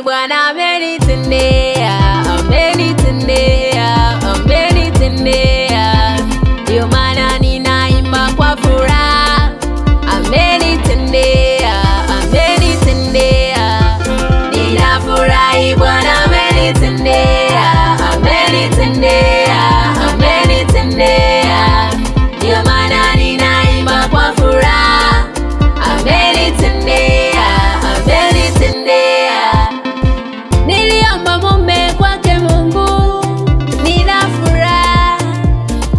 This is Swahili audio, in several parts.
Bwana amenitendea, amenitendea, amenitendea, ndio maana ninaimba kwa furaha. Amenitendea, amenitendea, ninafurahi. Bwana amenitendea, amenitendea, amenitendea, ndio maana ninaimba kwa furaha. Amenitendea, amenitendea. Niliomba mume kwake Mungu, nina furaha,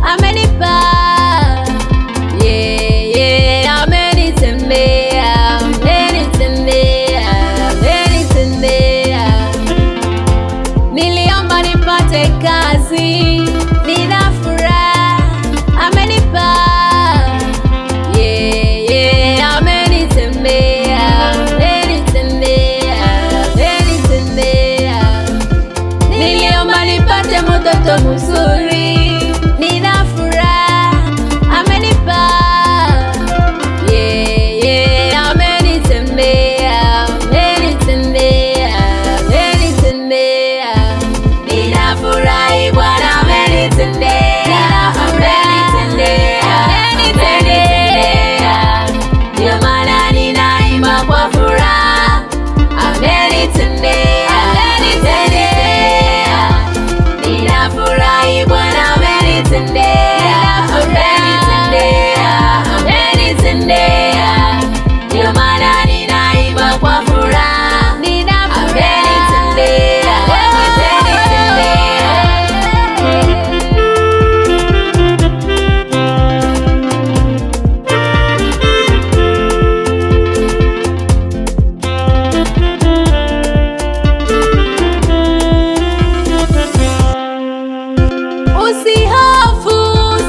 amenipa. Amenitendea, amenitendea, amenitendea. Niliomba nipate kazi, nina furaha, amenipa. Amenitendea, amenitendea, amenitendea. Niliomba nipate mtoto mzuri, nina furaha, amenipa. Amenitendea, amenitendea, amenitendea. Ninafurahi, Bwana amenitendea, amenitendea, amenitendea, ndio maana ninaimba kwa furaha. Amenitendea, amenitendea, ninafurahi. Bwana amenitendea, amenitendea, amenitendea, ndio maana ninaimba kwa furaha. Amenitendea, usihofu,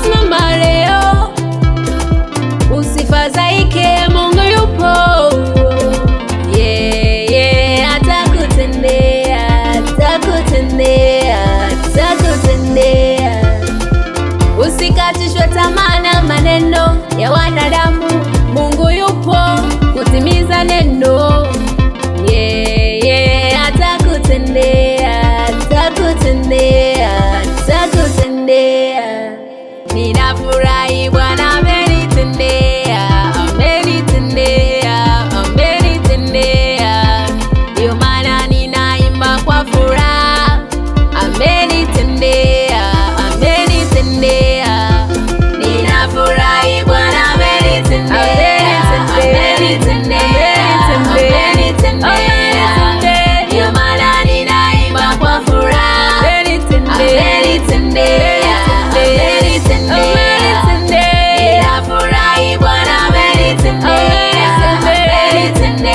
simama leo, usifadhaike, Mungu yupo. Atakutendea, atakutendea, atakutendea. Usikatishwe tamaa na maneno ya wanadamu, Mungu yupo kutimiza neno. Atakutendea, atakutendea, atakutendea. Ninafurahi, Bwana amenitendea, amenitendea, amenitendea, ndio maana ninaimba kwa furaha. Amenitendea, amenitendea, ninafurahi. Bwana amenitendea, amenitendea, amenitendea, ndio maana ninaimba kwa furaha. Amenitendea, amenitendea, ninafurahi. Bwana amenitendea, amenitendea.